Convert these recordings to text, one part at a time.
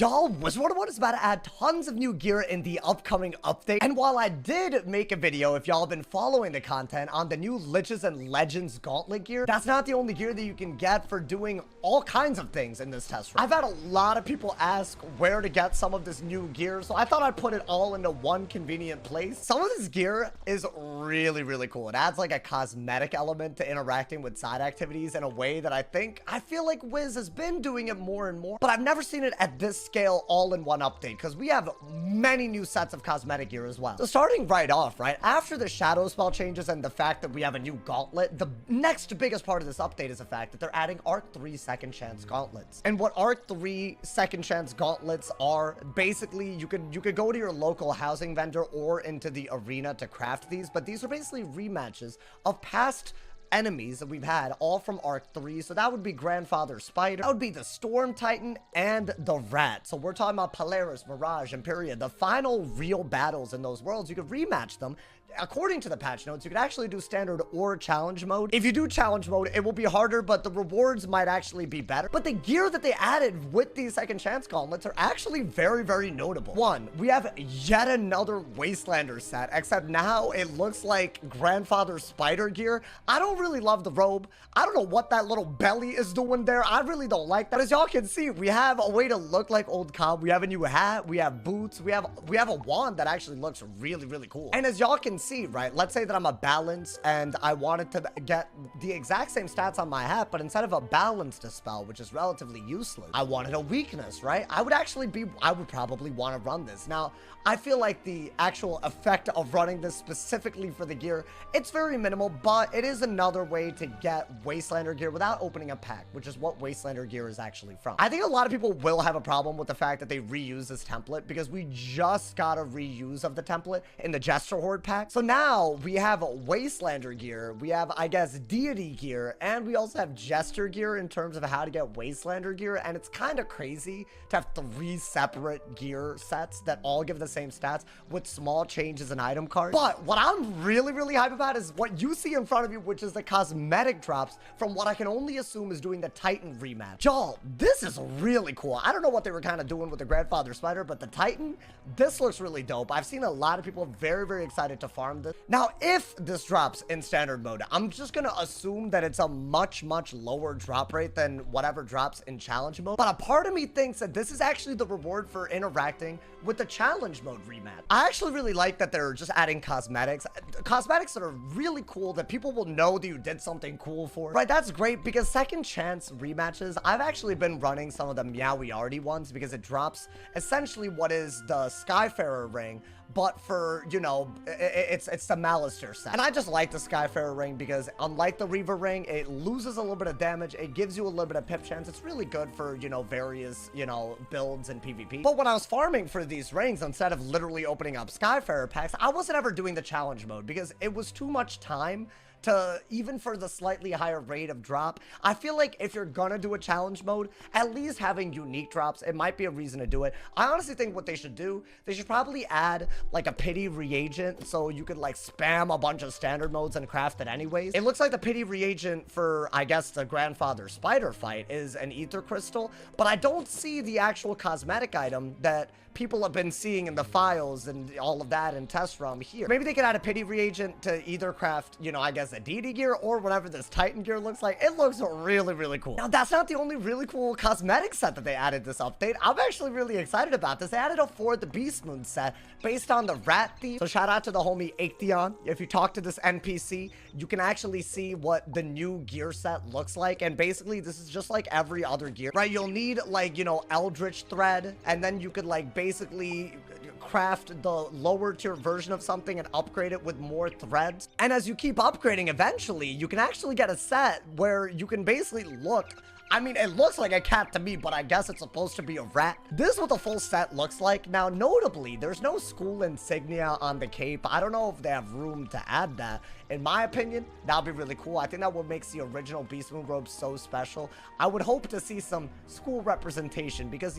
Y'all, Wizard101 is about to add tons of new gear in the upcoming update. And while I did make a video, if y'all have been following the content, on the new Liches and Legends gauntlet gear, that's not the only gear that you can get for doing all kinds of things in this test run. I've had a lot of people ask where to get some of this new gear, so I thought I'd put it all into one convenient place. Some of this gear is really cool. It adds like a cosmetic element to interacting with side activities in a way that I feel like Wiz has been doing it more and more, but I've never seen it at this scale all in one update, because we have many new sets of cosmetic gear as well. So starting right off, right after the shadow spell changes and the fact that we have a new gauntlet, the next biggest part of this update is the fact that they're adding Arc 3 second chance gauntlets. And what Arc 3 second chance gauntlets are, basically you could go to your local housing vendor or into the arena to craft these, but these are basically rematches of past enemies that we've had, all from Arc 3. So that would be Grandfather Spider, that would be the Storm Titan, and the Rat. So we're talking about Polaris, Mirage, Imperia, the final real battles in those worlds. You could rematch them. According to the patch notes, you could actually do standard or challenge mode. If you do challenge mode, it will be harder, but the rewards might actually be better. But the gear that they added with these second chance gauntlets are actually very notable. One, we have yet another Wastelander set, except now it looks like Grandfather Spider gear. I don't really love the robe. I don't know what that little belly is doing there. I really don't like that. As y'all can see, we have a way to look like old Cobb. We have a new hat. We have boots. We have a wand that actually looks really cool. And as y'all can see, right, let's say that I'm a balance and I wanted to get the exact same stats on my hat, but instead of a balance to spell, which is relatively useless, I wanted a weakness, right? I would probably want to run this. Now, I feel like the actual effect of running this specifically for the gear, it's very minimal, but it is another way to get Wastelander gear without opening a pack, which is what Wastelander gear is actually from. I think a lot of people will have a problem with the fact that they reuse this template, because we just got a reuse of the template in the Jester Horde pack. So now we have Wastelander gear, we have, I guess, deity gear, and we also have Jester gear in terms of how to get Wastelander gear. And it's kind of crazy to have 3 separate gear sets that all give the same stats with small changes in item cards. But what I'm really hype about is what you see in front of you, which is the cosmetic drops from what I can only assume is doing the Titan rematch. Y'all, this is really cool. I don't know what they were kind of doing with the Grandfather Spider, but the Titan, this looks really dope. I've seen a lot of people very excited to farm this. Now, if this drops in standard mode, I'm just gonna assume that it's a much lower drop rate than whatever drops in challenge mode. But a part of me thinks that this is actually the reward for interacting with the challenge mode rematch. I actually really like that they're just adding cosmetics that are really cool, that people will know that you did something cool for. Right, that's great, because second chance rematches, I've actually been running some of the Meowiardi ones because it drops essentially what is the Skyfarer ring, but for, you know, it's the Malister set. And I just like the Skyfarer ring because unlike the Reaver ring, it loses a little bit of damage. It gives you a little bit of pip chance. It's really good for, you know, various, you know, builds and PvP. But when I was farming for these rings, instead of literally opening up Skyfarer packs, I wasn't ever doing the challenge mode because it was too much time to, even for the slightly higher rate of drop. I feel like if you're gonna do a challenge mode, at least having unique drops, it might be a reason to do it. I honestly think what they should do, they should probably add like a pity reagent so you could like spam a bunch of standard modes and craft it anyways. It looks like the pity reagent for, I guess, the Grandfather Spider fight is an ether crystal, but I don't see the actual cosmetic item that people have been seeing in the files and all of that in test realm here. Maybe they could add a pity reagent to either craft, you know, I guess a deity gear or whatever this Titan gear looks like. It looks really cool. Now, that's not the only really cool cosmetic set that they added this update. I'm actually really excited about this. They added a the Beastmoon set based on the Rat Thief. So shout out to the homie Atheon. If you talk to this NPC, you can actually see what the new gear set looks like. And basically, this is just like every other gear, right? You'll need like, you know, Eldritch Thread, and then you could like basically craft the lower tier version of something and upgrade it with more threads. And as you keep upgrading, eventually you can actually get a set where you can basically look, I mean, it looks like a cat to me, but I guess it's supposed to be a rat. This is what the full set looks like. Now, notably, there's no school insignia on the cape. I don't know if they have room to add that. In my opinion, that would be really cool. I think that what makes the original Beastmoon robe so special. I would hope to see some school representation because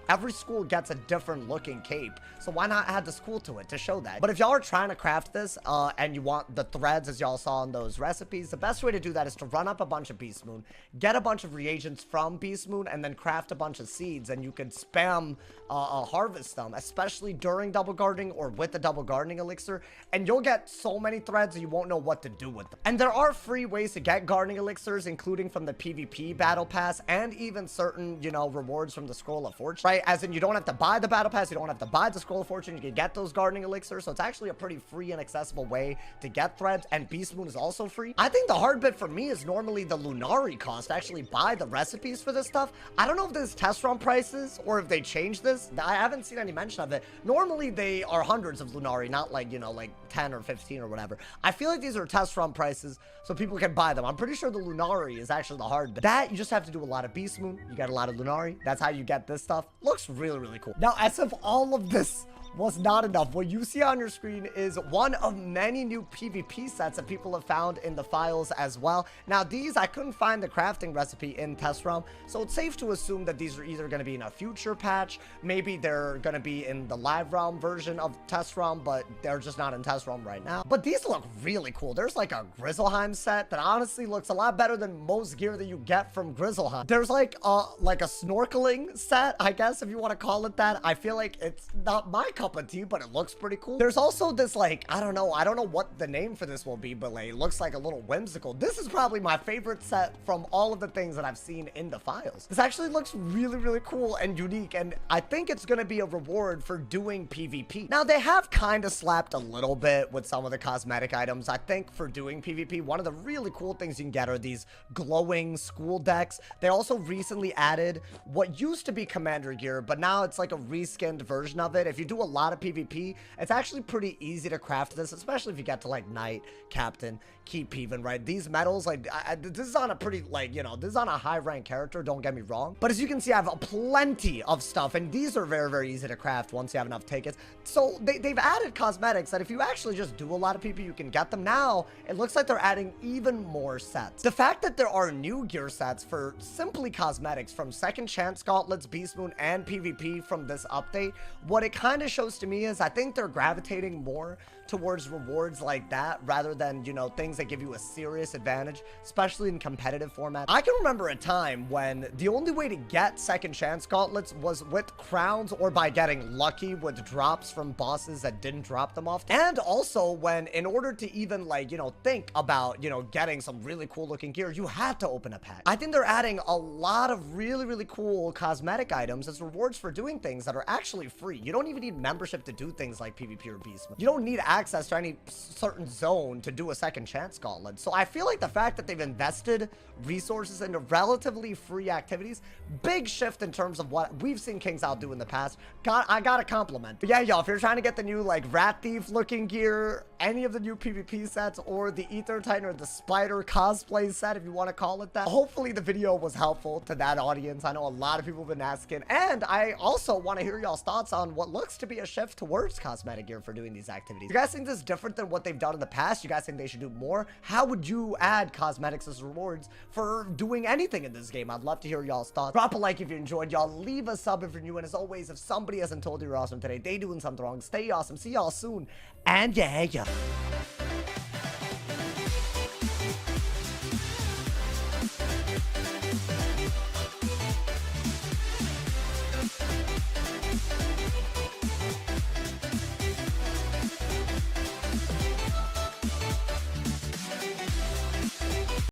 every school gets a different looking cape. So why not add the school to it to show that? But if y'all are trying to craft this and you want the threads as y'all saw in those recipes, the best way to do that is to run up a bunch of Beastmoon, get a bunch of of reagents from Beastmoon and then craft a bunch of seeds, and you could spam harvest them, especially during double gardening or with the double gardening elixir, and you'll get so many threads you won't know what to do with them. And there are free ways to get gardening elixirs, including from the PvP battle pass and even certain, you know, rewards from the scroll of fortune, right? As in, you don't have to buy the battle pass, you don't have to buy the scroll of fortune, you can get those gardening elixirs. So it's actually a pretty free and accessible way to get threads, and Beastmoon is also free. I think the hard bit for me is normally the Lunari cost to actually buy the recipes for this stuff. I don't know if this is test run prices or if they changed this. I haven't seen any mention of it. Normally they are hundreds of Lunari, not like, you know, like 10 or 15 or whatever. I feel like these are test run prices so people can buy them. I'm pretty sure the Lunari is actually the hard bit. That, you just have to do a lot of Beastmoon. You get a lot of Lunari. That's how you get this stuff. Looks really, really cool. Now, as if all of this was not enough, what you see on your screen is one of many new PvP sets that people have found in the files as well. Now, these, I couldn't find the crafting recipe in test realm, so it's safe to assume that these are either going to be in a future patch, maybe they're going to be in the live realm version of test realm, but they're just not in test realm right now. But these look really cool. There's like a Grizzleheim set that honestly looks a lot better than most gear that you get from Grizzleheim. There's like a snorkeling set, I guess, if you want to call it that. I feel like it's not my cup of tea, but it looks pretty cool. There's also this, like, I don't know what the name for this will be, but like, it looks like a little whimsical. This is probably my favorite set from all of the things that I've seen in the files. This actually looks really, really cool and unique, and I think it's gonna be a reward for doing PvP. Now, they have kind of slapped a little bit with some of the cosmetic items. I think for doing PvP, one of the really cool things you can get are these glowing school decks. They also recently added what used to be commander gear, but now it's like a reskinned version of it. If you do a lot of PvP, it's actually pretty easy to craft this, especially if you get to like knight, captain, keep even, right? These medals, like, this is on a pretty, like, you know, this is on a high rank character, don't get me wrong, but as you can see, I have plenty of stuff, and these are very, very easy to craft once you have enough tickets. So they've added cosmetics that if you actually just do a lot of PvP, you can get them. Now it looks like they're adding even more sets. The fact that there are new gear sets for simply cosmetics from second chance gauntlets, Beastmoon, and PvP from this update, what it kind of shows to me is I think they're gravitating more towards rewards like that rather than, you know, things that give you a serious advantage, especially in competitive formats. I can remember a time when the only way to get second chance gauntlets was with crowns or by getting lucky with drops from bosses that didn't drop them off. And also when, in order to even, like, you know, think about, you know, getting some really cool looking gear, you had to open a pack. I think they're adding a lot of really, really cool cosmetic items as rewards for doing things that are actually free. You don't even need membership to do things like PvP or Beastmoon. You don't need access to any certain zone to do a second chance gauntlet. So I feel like the fact that they've invested resources into relatively free activities, big shift in terms of what we've seen Kings Out do in the past. I gotta compliment. But yeah, y'all, if you're trying to get the new like rat thief looking gear, any of the new PvP sets, or the Ether Titan or the Spider cosplay set, if you want to call it that, hopefully the video was helpful to that audience. I know a lot of people have been asking, and I also want to hear y'all's thoughts on what looks to be a shift towards cosmetic gear for doing these activities. You guys think this is different than what they've done in the past? You guys think they should do more? How would you add cosmetics as rewards for doing anything in this game? I'd love to hear y'all's thoughts. Drop a like if you enjoyed, y'all. Leave a sub if you're new, and as always, if somebody hasn't told you you're awesome today, they doing something wrong. Stay awesome. See y'all soon, and yeah.